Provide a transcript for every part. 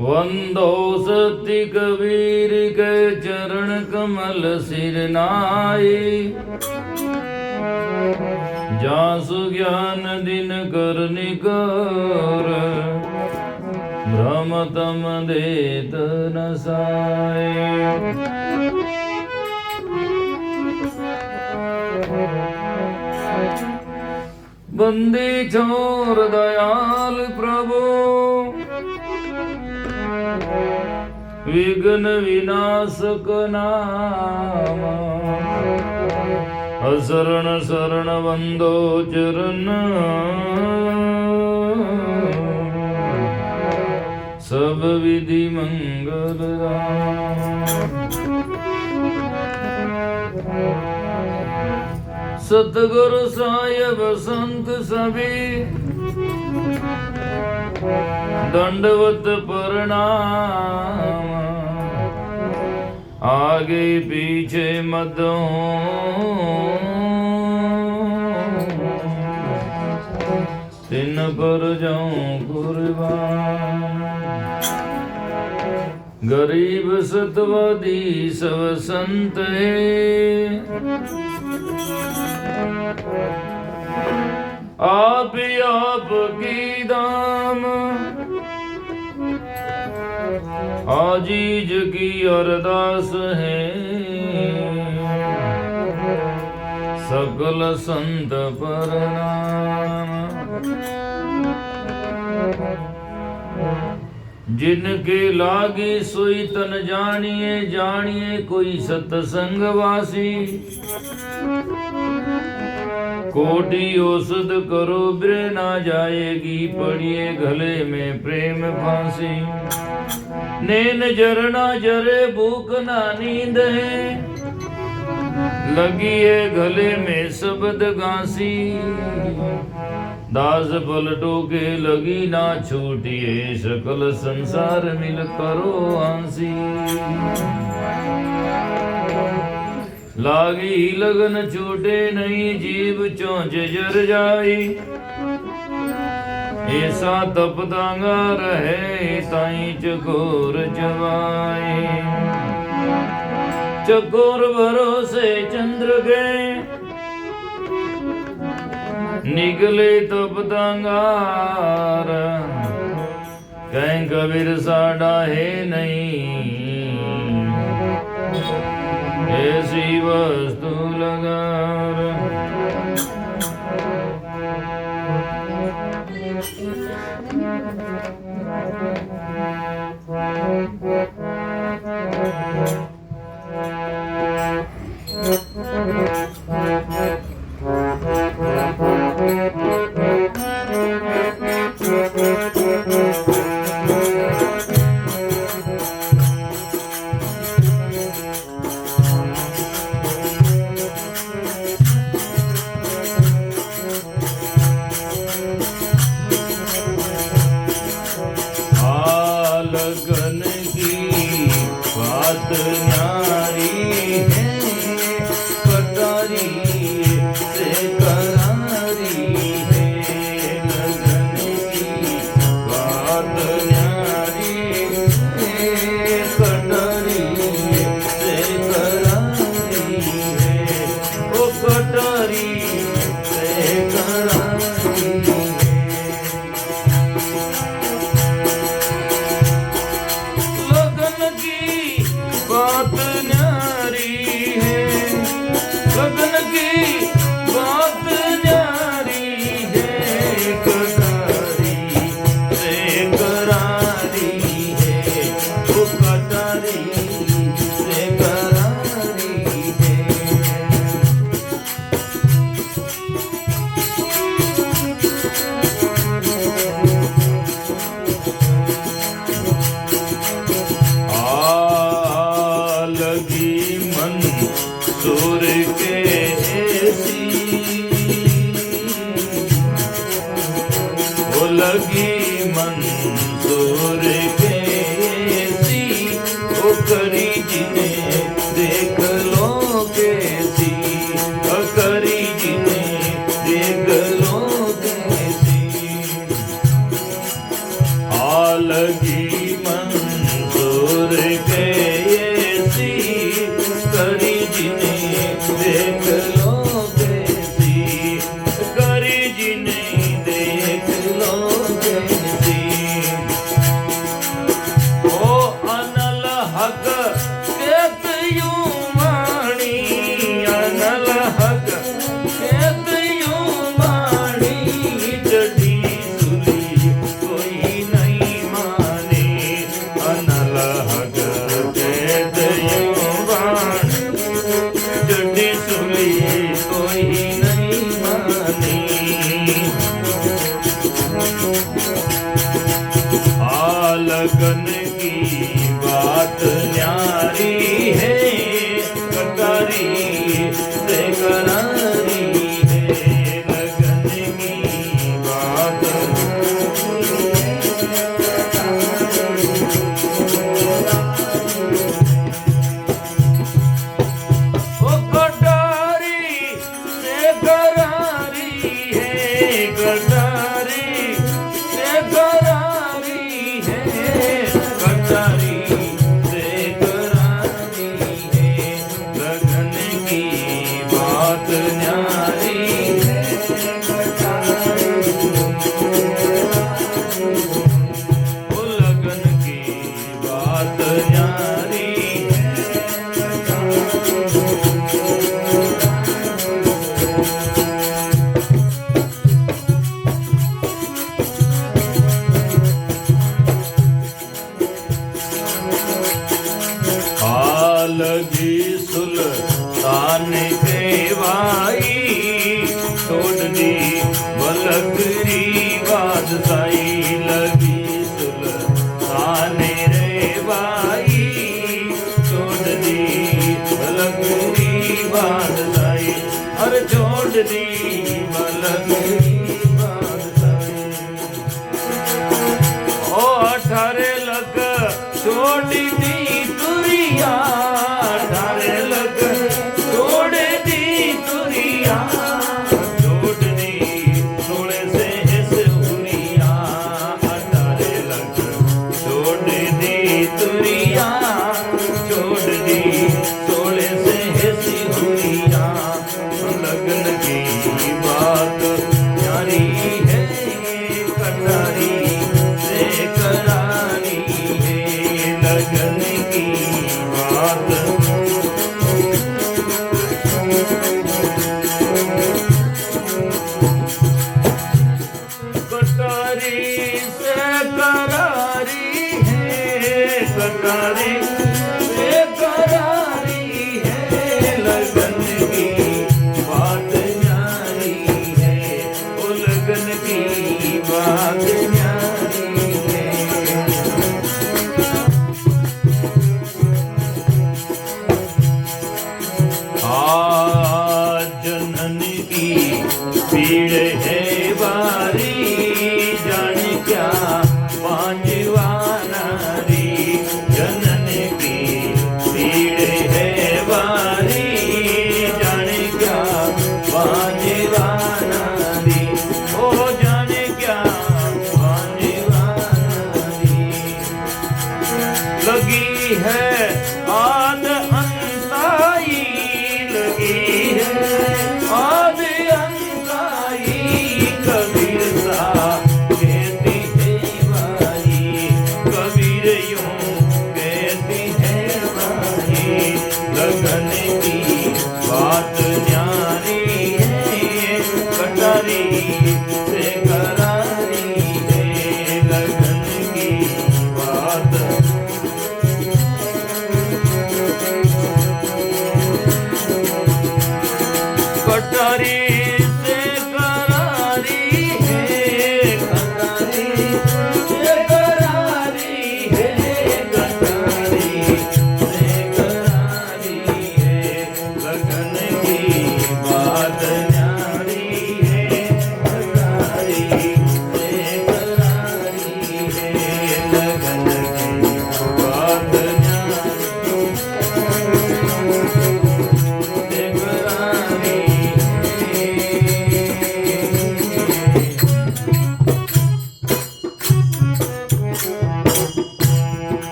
वंदो सत्य कबीर के चरण कमल सिर नाई, जासु ज्ञान दिन कर निकर, भ्रम तम देत न साए। बंदी छोर दयाल प्रभु, विघ्न विनाशक नाम, असरण शरण वंदो चरण, सब विधि मंगल सतगुरु साहिब संत सभी, दंडवत प्रणाम, आगे पीछे मदों, तिन पर जाऊं कुर्बान। गरीब सतवादी सब संत आप की दाम, आजीज की अरदास है, सकल संत प्रणाम। जिनके लागे सोई तन जानिए, जानिए कोई सतसंग वासी, कोटि औषध करो बिर ना जाएगी, पड़िए गले में प्रेम फांसी। नैन जरना जरे भूख ना नींद है, लगी है गले में शब्द गांसी। दास पलटो के लगी ना छूटिए, सकल संसार मिल करो आंसी। लागी लगन छूटे नहीं, जीव चोंच जर जाई, ऐसा तपदांगा रहे ताई चकोर चबाई। चकोर भरोसे चंद्र गए, निकले तपदांगार, कहीं कबीर साडा है नहीं, ऐसी वस्तु लगार। लगन की बात न्यारी है, कटारी से करारी है। लगन की बात न्यारी है, कटारी से करारी है, ओ कटारी से करारी है। बात न्यारी है, लगन की बात न्यारी है, कटारी से करारी है, वो कटारी से करारी है। लगी मन सूर के ऐसी, वो लगी मन सूर के ऐसी, करी जिने देख लो कैसी, करी जिने देख लो कैसी। आलगी मंसूर के ऐसी, करी जिने देख लो कैसी, करी जिने देख लो कैसी। ओ अनल हक केत यूं वाणी, अनल हक केत यूं वाणी, चढ़ी सुली कोई नहीं माने, अनल हक केत यूं वाणी, चढ़ी सुली कोई नहीं माने। लगन की बात न्यारी है, कटारी से करारी है, लगन की बात। ओ कटारी से करारी है, कटारी से करारी है, कटारी से करारी है, लगन की बात न्यारी है, ओ लगन की बात न्यारी है। लगी सुल्तान के भाई, छोड़ दी बलकरी बादशाही, लगी सुल्तान रे भाई, छोड़ दी बलकरी बादशाही, अरे छोड़ दी बलकरी बादशाही। ओ 18 लख छोड़ दी तुरिया, 18 लख छोड़ दी तुरिया, छोड़ दी 16 से हुरिया, 18 लख छोड़ दी तुरिया, छोड़ दी 16 से हुरिया, लगन की बात न्यारी है, कटारी से करारी है, लगन की बात। कटारी से करारी है, कटारी से करारी है, लगन की बात न्यारी है, ओ लगन की बात न्यारी है। जनन की पीड़ है बारी, जान क्या पांचवा नारी, जनन की पीड़ है बारी, जान क्या पांचवा नारी, ओ जान क्या पांचवा नारी। लगी है आद अंताई, लगी है आद अंताई, कबीर सा कहती है भाई, कबीर यूं कहती है भाई, लगन की बात न्यारी है, कटारी से करारी है, लगन की बात।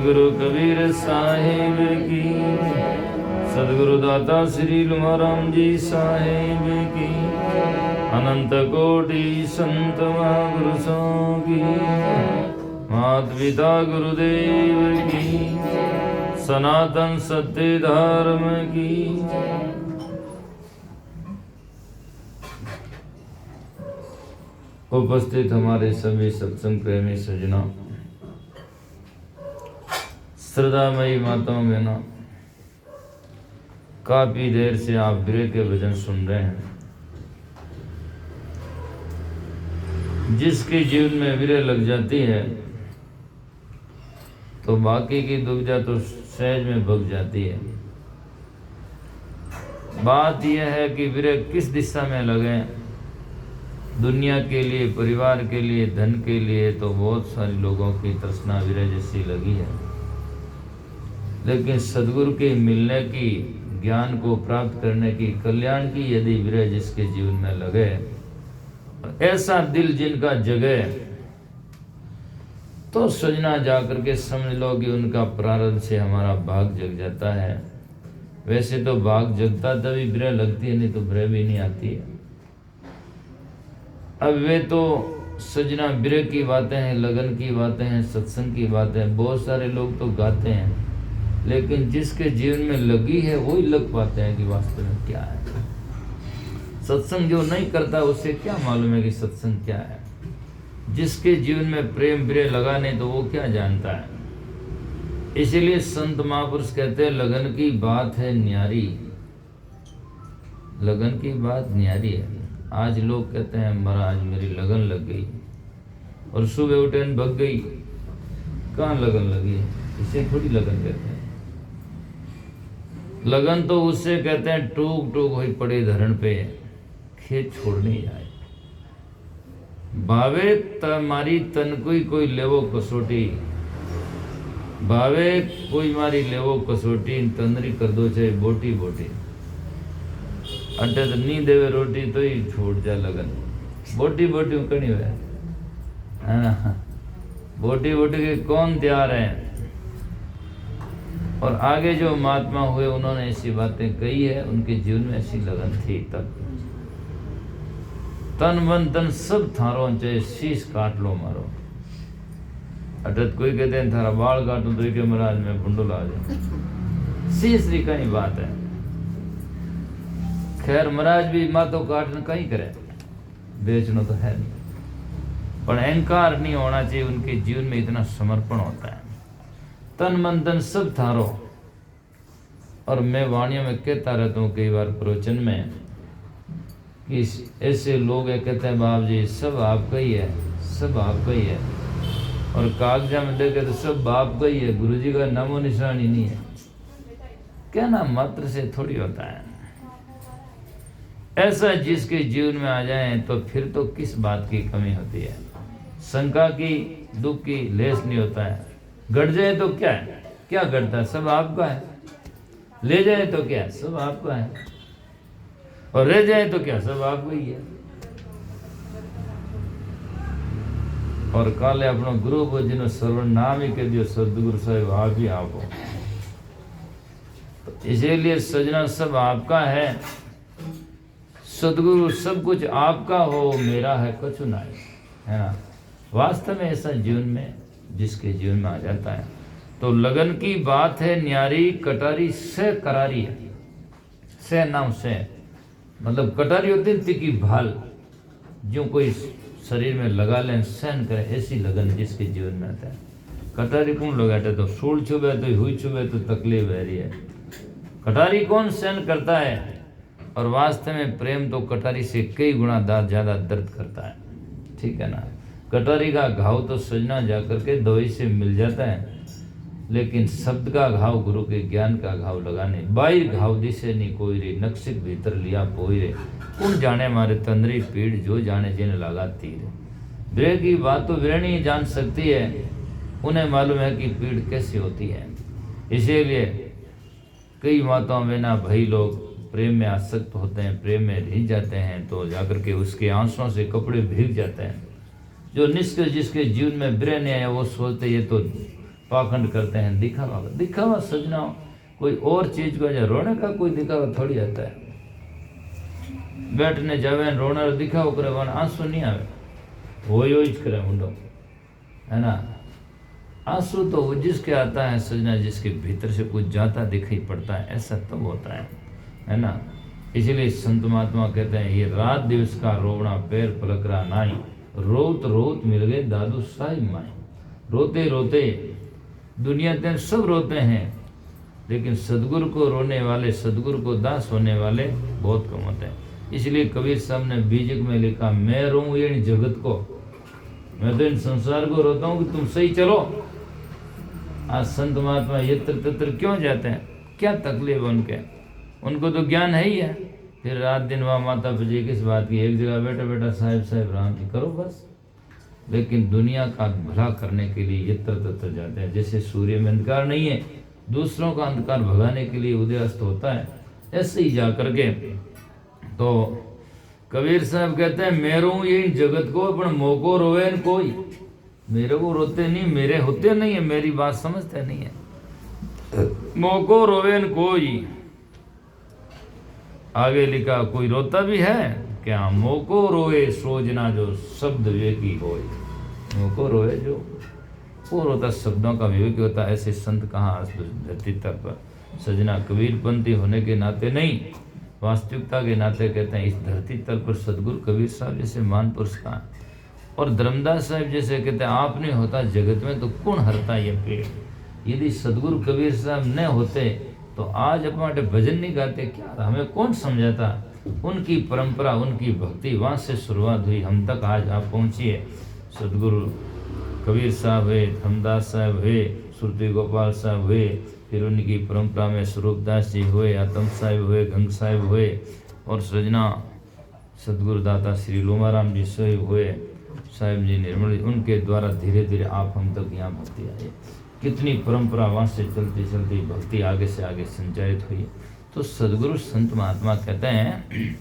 सदगुरु कबीर साहिब की, सदगुरु दाता श्री महाराम जी साहिब की, अनंत कोटि संत महागुरु सो की, मात पिता गुरुदेव की, सनातन सत्य धर्म की। उपस्थित हमारे सभी सत्संग प्रेमी सज्जनों, श्रद्धामयी माताओं बहनों, काफी देर से आप विरह के भजन सुन रहे हैं। जिसके जीवन में विरह लग जाती है तो बाकी की दुविधा तो सहज में भग जाती है। बात यह है कि विरह किस दिशा में लगे, दुनिया के लिए, परिवार के लिए, धन के लिए तो बहुत सारे लोगों की तृष्णा विरह जैसी लगी है, लेकिन सदगुरु के मिलने की, ज्ञान को प्राप्त करने की, कल्याण की यदि विरह जिसके जीवन में लगे, ऐसा दिल जिनका जगे, तो सजना जाकर के समझ लो कि उनका प्रारब्ध से हमारा भाग जग जाता है। वैसे तो भाग जगता तभी विरह लगती है, नहीं तो विरह भी नहीं आती है। अब वे तो सजना विरह की बातें हैं, लगन की बातें हैं, सत्संग की बातें हैं, बहुत सारे लोग तो गाते हैं, लेकिन जिसके जीवन में लगी है वही लग पाते हैं कि वास्तव में क्या है। सत्संग जो नहीं करता उसे क्या मालूम है कि सत्संग क्या है। जिसके जीवन में प्रेम विरह लगा नहीं तो वो क्या जानता है। इसीलिए संत महापुरुष कहते हैं लगन की बात है न्यारी, लगन की बात न्यारी है। आज लोग कहते हैं महाराज मेरी लगन लग गई, और सुबह उठे भग गई। कहाँ लगन लगी है? इसे थोड़ी लगन कहते हैं। लगन तो उससे कहते हैं टूक टूक हुई पड़े धरण पे, खेत छोड़ने जाए। भावे मारी तन कोई लेवो कसोटी, भावे कोई मारी लेवो कसोटी, तंदरी कर दो चाहे बोटी बोटी। अटे तो नहीं देवे रोटी तो ही छोड़ जा लगन। बोटी बोटी कहीं हुआ है ना, बोटी बोटी के कौन तैयार है। और आगे जो महात्मा हुए उन्होंने ऐसी बातें कही है, उनके जीवन में ऐसी लगन थी। तब तन मन धन सब थारो, चाहे शीश काट लो मारो। अटत कोई कहते हैं थारा बाल काटो तो के महाराज में भुंडुल आ जाए, शीश री कहीं बात है। खैर महाराज भी मातो काटने कहीं करे, बेचना तो है नहीं, पर अहंकार नहीं होना चाहिए। उनके जीवन में इतना समर्पण होता है, तन मन धन सब थारो। और मैं वाणियों में कहता रहता हूँ कई बार प्रवचन में कि ऐसे लोग है कहते हैं बाप जी सब आपका ही है, सब आपका ही है, और कागजा में देखे तो सब बाप का ही है, गुरु जी का नामो निशान ही नहीं है। कहना मात्र से थोड़ी होता है। ऐसा जिसके जीवन में आ जाए तो फिर तो किस बात की कमी होती है। शंका की, दुख की लेस नहीं होता है। घट जाए तो क्या है, क्या घटता है, सब आपका है। ले जाए तो क्या, सब आपका है। और रह जाए तो क्या, सब आपका ही है। और काले अपनो गुरु को जिन्हों सर्व नाम ही कह दियो सदगुरु साहिब आप ही आप हो। तो इसीलिए सजना सब आपका है, सदगुरु सब कुछ आपका हो, मेरा है कछु ना है ना। वास्तव में ऐसा जीवन में जिसके जीवन में आ जाता है तो लगन की बात है न्यारी, कटारी से करारी है। से नाम से मतलब कटारी होती है तिकी भाल, जो कोई शरीर में लगा लें सहन करे, ऐसी लगन जिसके जीवन में आता है। कटारी कौन लगाते तो सूल छुबे तो हुई छुबे तो तकलीफ है रही है। कटारी कौन सहन करता है। और वास्तव में प्रेम तो कटारी से कई गुना ज़्यादा दर्द करता है, ठीक है ना। कटारी का घाव तो सजना जाकर के दवाई से मिल जाता है, लेकिन शब्द का घाव, गुरु के ज्ञान का घाव लगाने। बाहर घाव दिसे नहीं कोई रे, नक्सिक भीतर लिया पोई रे। कौन जाने मारे तंद्री पीड़, जो जाने जिन लगा तीर। विरह की बात तो विरणी जान सकती है, उन्हें मालूम है कि पीड़ कैसी होती है। इसीलिए कई माताओं में ना भाई लोग प्रेम में आसक्त होते हैं, प्रेम में रिझ जाते हैं, तो जाकर के उसके आंसुओं से कपड़े भीग जाते हैं। जो निष्क्रिय जिसके जीवन में विरह नहीं आया वो सोचते ये तो पाखंड करते हैं, दिखावा। दिखावा सजना कोई और चीज को, रोने का कोई दिखावा थोड़ी आता है। बैठने जावे रोना दिखाવો करे वन आंसू नहीं आवे, हो ज करे मुंडो, है ना। आंसू तो वो जिसके आता है सजना, जिसके भीतर से कुछ जाता दिखाई पड़ता है, ऐसा तब तो होता है ना। इसलिए संत महात्मा कहते हैं ये रात दिवस का रोवना पैर पलकरा नाई, रोत रोत मिल गए दादू साहिब माई। रोते रोते दुनिया के सब रोते हैं, लेकिन सदगुरु को रोने वाले, सदगुरु को दास होने वाले बहुत कम होते हैं। इसलिए कबीर साहब ने बीजक में लिखा, मैं रोऊं ये जगत को, मैं तो इन संसार को रोता हूँ कि तुम सही चलो। आज संत महात्मा यत्र तत्र क्यों जाते हैं, क्या तकलीफ उनके, उनको तो ज्ञान है ही है। फिर रात दिन वहाँ माता पिता किस बात की, एक जगह बैठा बैठा साहिब साहिब राम जी करो बस। लेकिन दुनिया का भला करने के लिए यत्र तत्र जाते हैं। जैसे सूर्य में अंधकार नहीं है, दूसरों का अंधकार भगाने के लिए उदय अस्त होता है, ऐसे ही जा करके। तो कबीर साहब कहते हैं मैं रोऊं ये जगत को, पर मोको रोवे न कोई। मेरे को रोते नहीं, मेरे होते नहीं है, मेरी बात समझते नहीं है। मोको रोवे न कोई, आगे लिखा कोई रोता भी है क्या, मोको रोए सोजना जो शब्द विवेकी होए। मोको रोए जो वो रोता शब्दों का विवेकी होता, ऐसे संत कहाँ धरती तक पर। सजना कबीरपंथी होने के नाते नहीं, वास्तविकता के नाते कहते हैं इस धरती तल पर सदगुरु कबीर साहब जैसे महान पुरुष का, और धर्मदास साहब जैसे कहते हैं आप नहीं होता जगत में तो कौन हरता ये पेड़। यदि सदगुरु कबीर साहब न होते तो आज अपने भजन नहीं गाते क्या, हमें कौन समझाता। उनकी परंपरा, उनकी भक्ति वहाँ से शुरुआत हुई, हम तक आज आप पहुँचिए। सदगुरु कबीर साहब हुए, धर्मदास साहब हुए, सुरती गोपाल साहब हुए, फिर उनकी परंपरा में स्वरूपदास जी हुए, आतम साहिब हुए, गंग साहिब हुए, और सजना सदगुरुदाता श्री लोमाराम जी साहिब हुए, साहिब जी निर्मल, उनके द्वारा धीरे धीरे आप हम तक यहाँ भक्ति आई। कितनी परंपरा वहाँ से चलती चलती भक्ति आगे से आगे संचारित हुई। तो सदगुरु संत महात्मा कहते हैं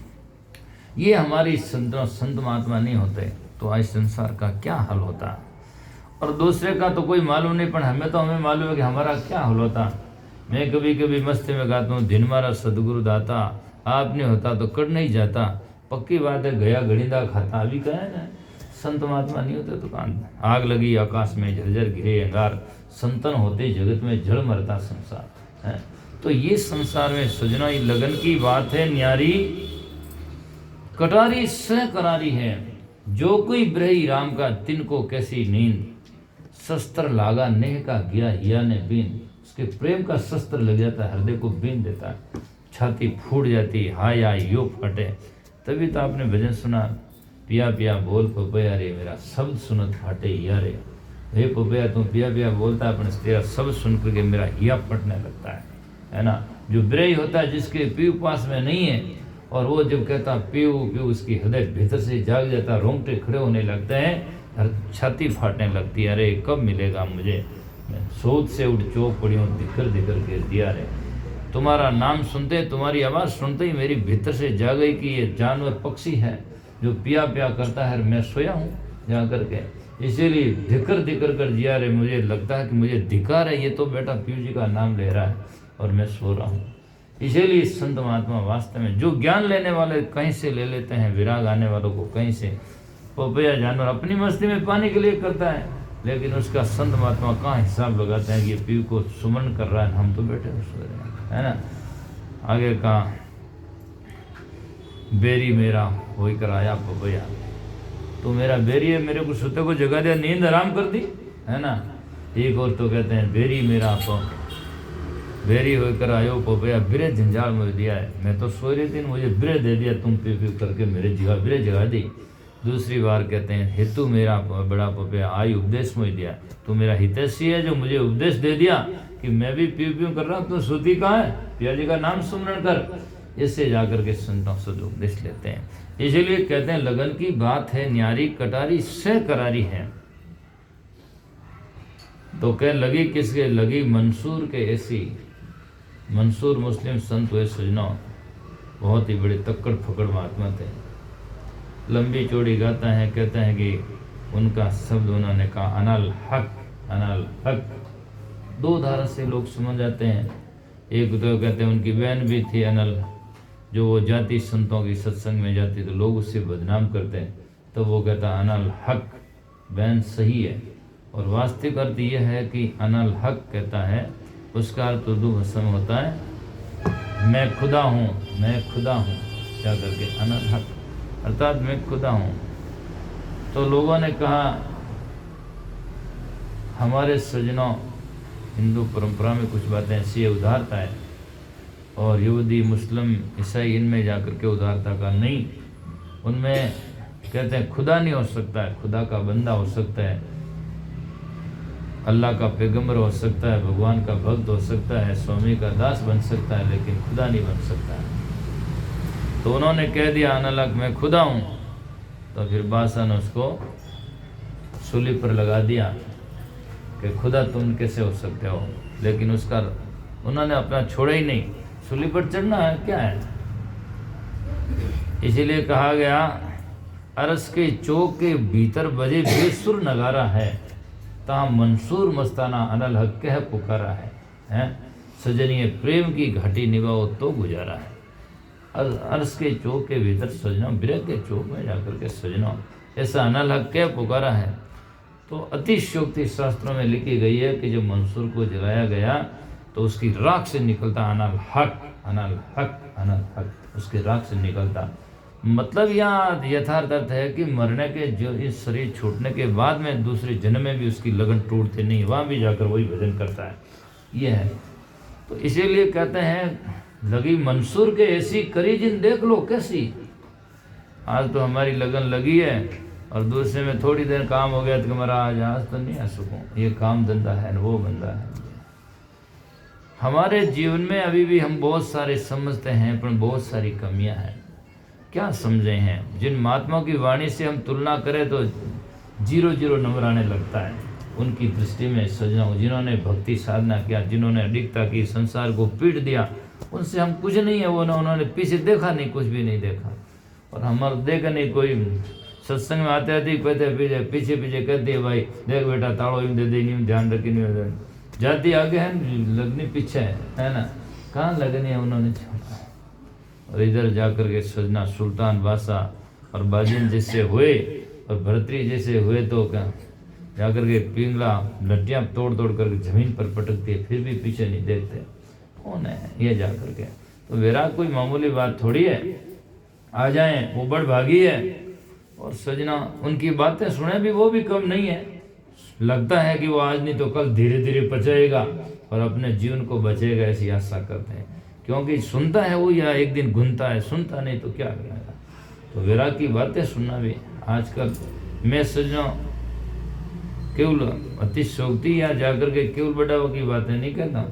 ये हमारी संत महात्मा नहीं होते तो आज संसार का क्या हाल होता, और दूसरे का तो कोई मालूम नहीं, पर हमें मालूम है कि हमारा क्या हाल होता। मैं कभी कभी मस्ती में गाता हूँ, दिन मारा सदगुरु दाता, आप नहीं होता तो कर नहीं जाता। पक्की बात है, गया गणिदा खाता, अभी कहा है ना, संत महात्मा नहीं होते तो कहाँ। आग लगी आकाश में झरझर गिरे अंगार, संतन होते जगत में जड़ मरता संसार है। तो ये संसार में सजना ये लगन की बात है न्यारी, कटारी सह करारी है। जो कोई ब्रही राम का तिनको कैसी नींद, शस्त्र लागा नेह का गया हिया ने बीन। उसके प्रेम का शस्त्र लग जाता है, हृदय को बीन देता है, छाती फूट जाती, हाय हाय यो फटे। तभी तो आपने भजन सुना, पिया पिया बोल पपया रे मेरा शब्द सुनत फाटे हिया रे। हे पपया तुम पिया पिया बोलता है, अपने तेरा शब्द सुन करके मेरा हिया फटने लगता है ना। जो ब्रही होता है, जिसके पीऊ पास में नहीं है, और वो जब कहता पीऊ पीऊ, उसकी हृदय भीतर से जाग जाता, रोंगटे खड़े होने लगते हैं, छाती फाटने लगती है, अरे कब मिलेगा मुझे, मैं सोच से उठ चौक पड़ी हूँ, दिखर दिखर गिर दिया रे। तुम्हारा नाम सुनते, तुम्हारी आवाज़ सुनते ही मेरी भीतर से जाग गई कि ये जानवर पक्षी है जो पिया पिया करता है, मैं सोया हूँ जा करके, इसीलिए धिकर धिकर कर जिया रे। मुझे लगता है कि मुझे धिकार है, ये तो बेटा पीयू जी का नाम ले रहा है और मैं सो रहा हूँ। इसीलिए संत महात्मा वास्तव में जो ज्ञान लेने वाले कहीं से ले लेते हैं, विराग आने वालों को कहीं से। पपया जानवर अपनी मस्ती में पाने के लिए करता है, लेकिन उसका संत महात्मा कहाँ हिसाब लगाते हैं कि ये पीयू को सुमन कर रहा है, हम तो बैठे सो रहे हैं, है ना। आगे का बेरी मेरा होई कर आया पपया, तो मेरा बेरी है, मेरे को सुते को जगा दिया, नींद आराम कर दी, है ना। एक और तो कहते हैं बेरी मेरा बेरी होकर आयो पपया, बिरे झंझाड़ में दिया है, मैं तो सो रही थी, मुझे बिरे दे दिया, तुम पी पी करके मेरे जगह बिरे जगा दी। दूसरी बार कहते हैं हेतु मेरा बड़ा पपया आई उपदेश में दिया, तू मेरा हितैषी है जो मुझे उपदेश दे दिया कि मैं भी पी पी कर रहा हूँ, तो श्रुति कहाँ है, पिया जी का नाम सुमरण कर। इससे जाकर के संतों से उपदेश लेते हैं। इसलिए कहते हैं लगन की बात है न्यारी, कटारी सह करारी है। तो कह लगी किसके, लगी मंसूर के ऐसी। मंसूर मुस्लिम संत हुए सजनों, बहुत ही बड़े तक्कड़ फकड़ महात्मा थे। लंबी चौड़ी गाता है, कहते हैं कि उनका शब्द उन्होंने कहा अनल हक दो धारा से लोग समझ जाते हैं। एक तो कहते हैं उनकी बहन भी थी अनल, जो वो जाति संतों की सत्संग में जाती तो लोग उससे बदनाम करते हैं, तो वो कहता अनल हक बहन सही है। और वास्तविक अर्थ यह है कि अनल हक कहता है, उसका अर्थ उर्दू भाषा में होता है मैं खुदा हूँ, मैं खुदा हूँ, क्या करके अनल हक अर्थात मैं खुदा हूँ। तो लोगों ने कहा हमारे सज्जनों, हिंदू परंपरा में कुछ बातें ऐसी है उदारता है, और यहूदी मुस्लिम ईसाई इनमें जाकर के उदारता का नहीं, उनमें कहते हैं खुदा नहीं हो सकता है, खुदा का बंदा हो सकता है, अल्लाह का पैगंबर हो सकता है, भगवान का भक्त हो सकता है, स्वामी का दास बन सकता है, लेकिन खुदा नहीं बन सकता है। तो उन्होंने कह दिया अनलक मैं खुदा हूँ, तो फिर बादशाह ने उसको सूली पर लगा दिया कि खुदा तुम कैसे हो सकते हो। लेकिन उसका उन्होंने अपना छोड़ा ही नहीं, सूली पर चढ़ना है क्या है। इसीलिए कहा गया अरस के चौक के भीतर बजे बेसुर नगारा है, ता मंसूर मस्ताना अनल हक कह पुकारा है सजनिए प्रेम की घाटी निभाओ तो गुजारा है। अर्श के चौक के भीतर सजना, बिरह के चौक में जाकर के सजना, ऐसा अनल हक कह पुकारा है। तो अतिशयोक्ति शास्त्रों में लिखी गई है कि जब मंसूर को जलाया गया तो उसकी राख से निकलता अनल हक, अनल हक, अनल हक, उसकी राख से निकलता। मतलब यहाँ यथार्थ अर्थ है कि मरने के जो इस शरीर छूटने के बाद में दूसरे जन्म में भी उसकी लगन टूटती नहीं, वहाँ भी जाकर वही भजन करता है, ये है। तो इसीलिए कहते हैं लगी मंसूर के ऐसी करी जिन देख लो कैसी। आज तो हमारी लगन लगी है और दूसरे में थोड़ी देर काम हो गया तो महाराज आज तो नहीं आ सकूँ, ये काम धंधा है वो बंदा है। हमारे जीवन में अभी भी हम बहुत सारे समझते हैं पर बहुत सारी कमियां हैं। क्या समझे हैं? जिन महात्माओं की वाणी से हम तुलना करें तो 0-0 नंबर आने लगता है उनकी दृष्टि में। सज्जनों, जिन्होंने भक्ति साधना किया, जिन्होंने अडिगता की, संसार को पीट दिया, उनसे हम कुछ नहीं है। वो उन्होंने पीछे देखा नहीं, कुछ भी नहीं देखा। और हमारा देखा नहीं, कोई सत्संग में आते आते कहते पीछे पीछे कहते भाई देख बेटा ताड़ो यूँ दे दे, नहीं ध्यान रखी, नहीं जाती आगे है, लगनी पीछे है ना, कहाँ लगनी है उन्होंने छोड़ा। और इधर जाकर के सजना सुल्तान बादशाह और बाजिन जैसे हुए और भरतरी जैसे हुए तो क्या जाकर के पिंगला लट्टियाँ तोड़ तोड़ करके जमीन पर पटकती है, फिर भी पीछे नहीं देखते। कौन है ये जाकर के? तो विराट कोई मामूली बात थोड़ी है, आ जाएं वो बड़ भागी है। और सजना उनकी बातें सुने भी वो भी कम नहीं है। लगता है कि वो आज नहीं तो कल धीरे धीरे पचेगा और अपने जीवन को बचेगा, ऐसी आशा करते हैं। क्योंकि सुनता है वो या एक दिन गुनता है, सुनता नहीं तो क्या करेगा। तो विराट की बातें सुनना भी आजकल मैं सजना केवल अतिशयोक्ति या जाकर के केवल बढ़ावा की बातें नहीं कहता।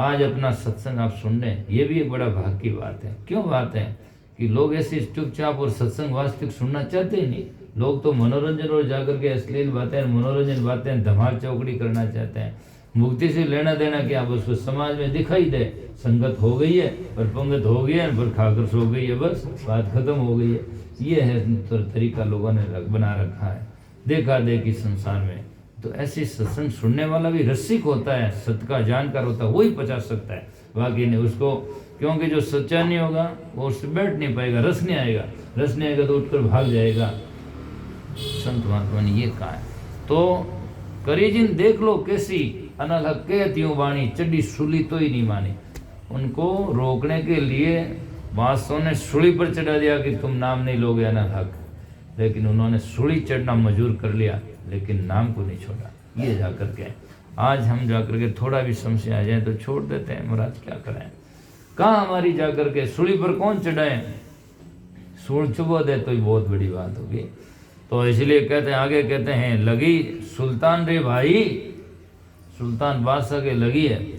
आज अपना सत्संग आप सुन रहे हैं, ये भी एक बड़ा भाग की बात है। क्यों बात है कि लोग ऐसे चुपचाप और सत्संग वास्तविक सुनना चाहते ही नहीं। लोग तो मनोरंजन और जाकर के अश्लील बातें, मनोरंजन बातें, धमाल चौकड़ी करना चाहते हैं। मुक्ति से लेना देना क्या, बस उसको समाज में दिखाई दे, संगत हो गई है और पंगत हो गई है पर खाकर सो गई है, बस बात खत्म हो गई है। ये है तरीका लोगों ने बना रखा है देखा देखी संसार में। तो ऐसी सत्संग सुनने वाला भी रसिक होता है, सत्य का जानकार होता है, वही पचा सकता है, बाकी नहीं उसको। क्योंकि जो सच्चा नहीं होगा वो उससे बैठ नहीं पाएगा, रस नहीं आएगा, रस नहीं आएगा तो उठकर भाग जाएगा। संत महात्मा ने ये कहा है। तो करीजिन देख लो कैसी अनल हक कहती हूँ वाणी, चड्डी सूली तो ही नहीं मानी। उनको रोकने के लिए बादशाह ने सूली पर चढ़ा दिया कि तुम नाम नहीं लोगे अनल हक, लेकिन उन्होंने सूली चढ़ना मंजूर कर लिया, लेकिन नाम को नहीं छोड़ा। ये जाकर के आज हम जाकर के थोड़ा भी समस्या आ जाए तो छोड़ देते हैं, महाराज क्या करें। कहाँ हमारी जाकर के सूली पर कौन चढ़ाए, सूल चुबो दे तो ही बहुत बड़ी बात होगी। तो इसलिए कहते हैं, आगे कहते हैं लगी सुल्तान रे भाई, सुल्तान बादशाह के लगी है।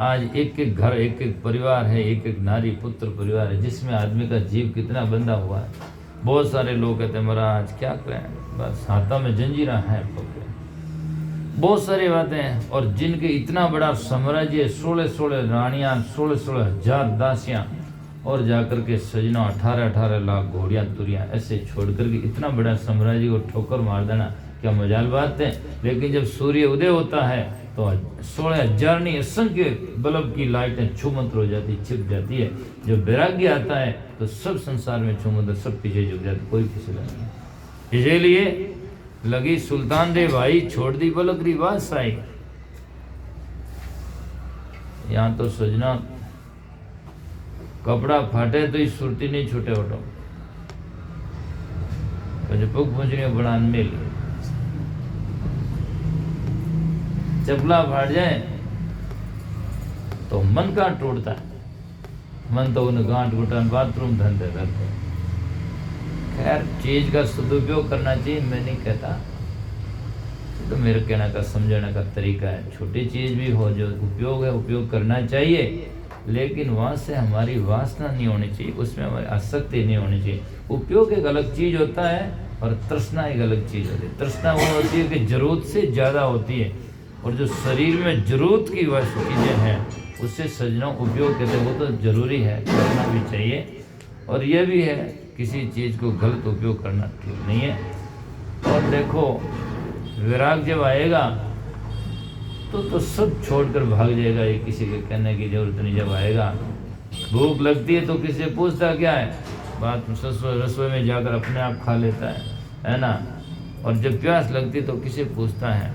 आज एक एक घर, एक एक परिवार है, एक एक नारी पुत्र परिवार है, जिसमें आदमी का जीव कितना बंधा हुआ है। बहुत सारे लोग कहते हैं महाराज क्या करें, बस हाथों में जंजीरा है पकड़े, बहुत सारी बातें हैं। और जिनके इतना बड़ा साम्राज्य, 16-16 रानियाँ, 16-16 हजार दासियाँ, और जाकर के सजना 18-18 लाख घोड़ियाँ तुरियाँ, ऐसे छोड़ करके इतना बड़ा साम्राज्य को ठोकर मार देना क्या मजाल बात है। लेकिन जब सूर्य उदय होता है तो 16,000 नहीं असंख्य बल्ब की लाइटें छूमंतर हो जाती, छिप जाती है। जब वैराग्य आता है तो सब संसार में छूमंतर सब पीछे झुक जाते, कोई किसी का नहीं। इसीलिए लगी सुल्तान रे भाई, छोड़ दी बलकरी बादशाही। यहाँ तो सजना कपड़ा फाटे तो इस सुरती नहीं छूटे उठो, पुग पहुंचने बड़ा मिल चपला फाट जाए तो मन का टूटता है, मन तो उन्हें गांठ घुटान बाथरूम धंधे करते। खैर चीज का सदुपयोग करना चाहिए, मैं नहीं कहता, तो मेरे कहने का समझने का तरीका है। छोटी चीज भी हो जो उपयोग है उपयोग करना चाहिए, लेकिन वहां से हमारी वासना नहीं होनी चाहिए, उसमें हमारी आसक्ति नहीं होनी चाहिए। उपयोग एक अलग चीज होता है और तृष्णा एक अलग चीज होती है। तृष्णा वो होती है कि जरूरत से ज्यादा होती है, और जो शरीर में जरूरत की वस्तु चीजें हैं उससे सजना उपयोग कहते हैं, वो तो जरूरी है, करना भी चाहिए। और यह भी है किसी चीज को गलत उपयोग करना ठीक नहीं है। और देखो विराग जब आएगा तो सब छोड़कर भाग जाएगा, ये किसी के कहने की जरूरत नहीं। जब आएगा भूख लगती है तो किसी से पूछता क्या है, बात रसोई में जाकर अपने आप खा लेता है ना। और जब प्यास लगती तो किसे पूछता है,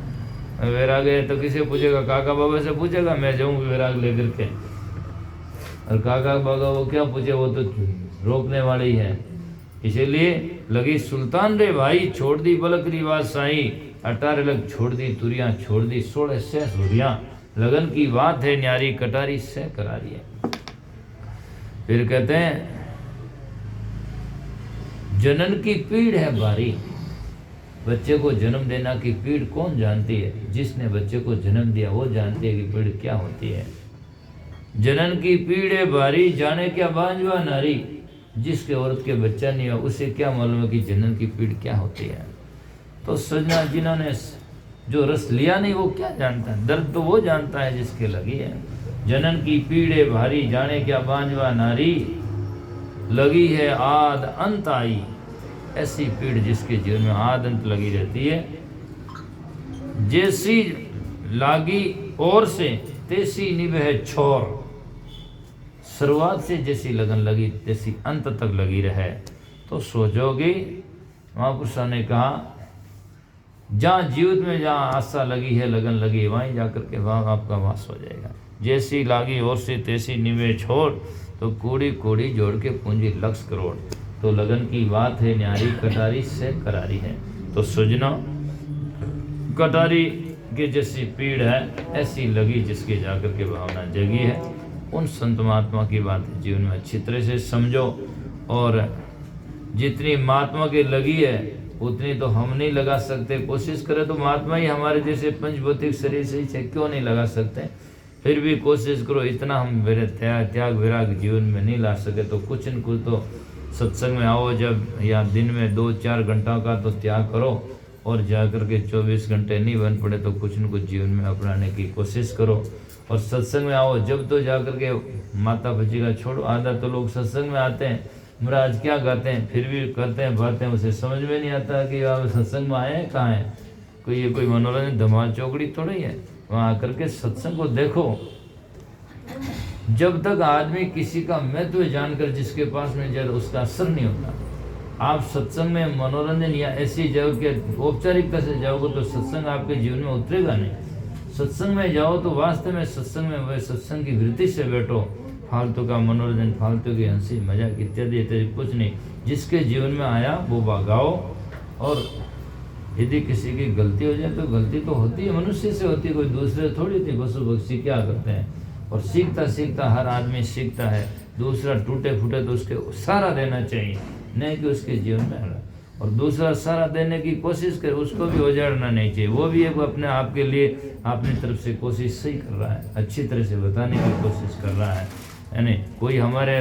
वैराग है तो किसे पूछेगा, काका बाबा से पूछेगा, मैं जाऊँ विराग लेकर के। और काका बाबा वो क्या पूछे, वो तो रोकने वाले ही है। इसीलिए लगी सुल्तान रे भाई, छोड़ दी बलकरी बादशाही, 18 लग छोड़ दी तुरियां, छोड़ दी 16 से सुरियां, लगन की बात है न्यारी, कटारी से करारी है। फिर कहते हैं जनन की पीड़ है भारी। बच्चे को जन्म देना की पीड़ कौन जानती है, जिसने बच्चे को जन्म दिया वो जानती है कि पीड़ क्या होती है। जनन की पीड़ है भारी, जाने क्या बांझवा नारी, जिसके औरत के बच्चा नहीं हो उसे क्या मालूम है कि जनन की पीड़ क्या होती है। तो सजना जिन्होंने जो रस लिया नहीं वो क्या जानता है, दर्द तो वो जानता है जिसके लगी है। जनन की पीड़ है भारी, जाने क्या बांझवा नारी, लगी है आद अंत आई, ऐसी पीड़ जिसके जीवन में आद अंत लगी रहती है। जैसी लागी और से तैसी निभे छोर, शुरुआत से जैसी लगन लगी तैसी अंत तक लगी रहे तो सोचोगे। महापुरुषों ने कहा जहाँ जीवित में जहाँ आशा लगी है लगन लगी वहीं जाकर के वहाँ आपका वास हो जाएगा। जैसी लागी और से तैसी निवे छोड़, तो कूड़ी कूड़ी जोड़ के पूंजी लक्ष्य करोड़। तो लगन की बात है न्यारी, कटारी से करारी है। तो सुजना कटारी के जैसी पीड़ है, ऐसी लगी जिसके जाकर के भावना जगी है। उन संत महात्मा की बात जीवन में अच्छी तरह से समझो, और जितनी महात्मा की लगी है उतनी तो हम नहीं लगा सकते। कोशिश करें तो महात्मा ही हमारे जैसे पंचभौतिक शरीर से ही क्यों नहीं लगा सकते, फिर भी कोशिश करो। इतना हम त्याग विराग जीवन में नहीं ला सके तो कुछ न कुछ तो सत्संग में आओ जब, या दिन में 2-4 घंटा का तो त्याग करो, और जाकर के 24 घंटे नहीं बन पड़े तो कुछ न कुछ जीवन में अपनाने की कोशिश करो। और सत्संग में आओ जब तो जाकर के माता पिता का छोड़ो। आधा तो लोग सत्संग में आते हैं, महाराज क्या गाते हैं, फिर भी करते हैं बातें, उसे समझ में नहीं आता कि आप सत्संग में आए हैं कहाँ हैं। कोई ये कोई मनोरंजन धमाल चौकड़ी थोड़ी है, वहाँ आकर के सत्संग को देखो। जब तक आदमी किसी का महत्व जानकर जिसके पास में जाए उसका असर नहीं होता। आप सत्संग में मनोरंजन या ऐसी जगह के औपचारिकता से जाओगे तो सत्संग आपके जीवन में उतरेगा नहीं। सत्संग में जाओ तो वास्तव में सत्संग में वह सत्संग की वृत्ति से बैठो। फालतू का मनोरंजन, फालतू की हंसी मजाक इत्यादि इत्यादि कुछ नहीं। जिसके जीवन में आया वो भगाओ। और यदि किसी की गलती हो जाए तो गलती तो होती है, मनुष्य से होती है, कोई दूसरे थोड़ी थी। पशु पक्षी क्या करते हैं, और सीखता सीखता हर आदमी सीखता है। दूसरा टूटे फूटे तो उसके सहारा देना चाहिए, नहीं कि उसके जीवन में हरा। और दूसरा सहारा देने की कोशिश करे, उसको भी उजाड़ना नहीं चाहिए। वो भी एक अपने आप के लिए अपनी तरफ से कोशिश सही कर रहा है, अच्छी तरह से बताने की कोशिश कर रहा है। यानी कोई हमारे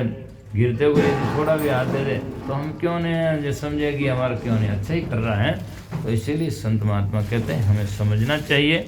गिरते हुए थोड़ा भी हाथ दे दे तो हम क्यों नहीं जो समझे कि हमारा क्यों नहीं अच्छा ही कर रहा है। तो इसीलिए संत महात्मा कहते हैं हमें समझना चाहिए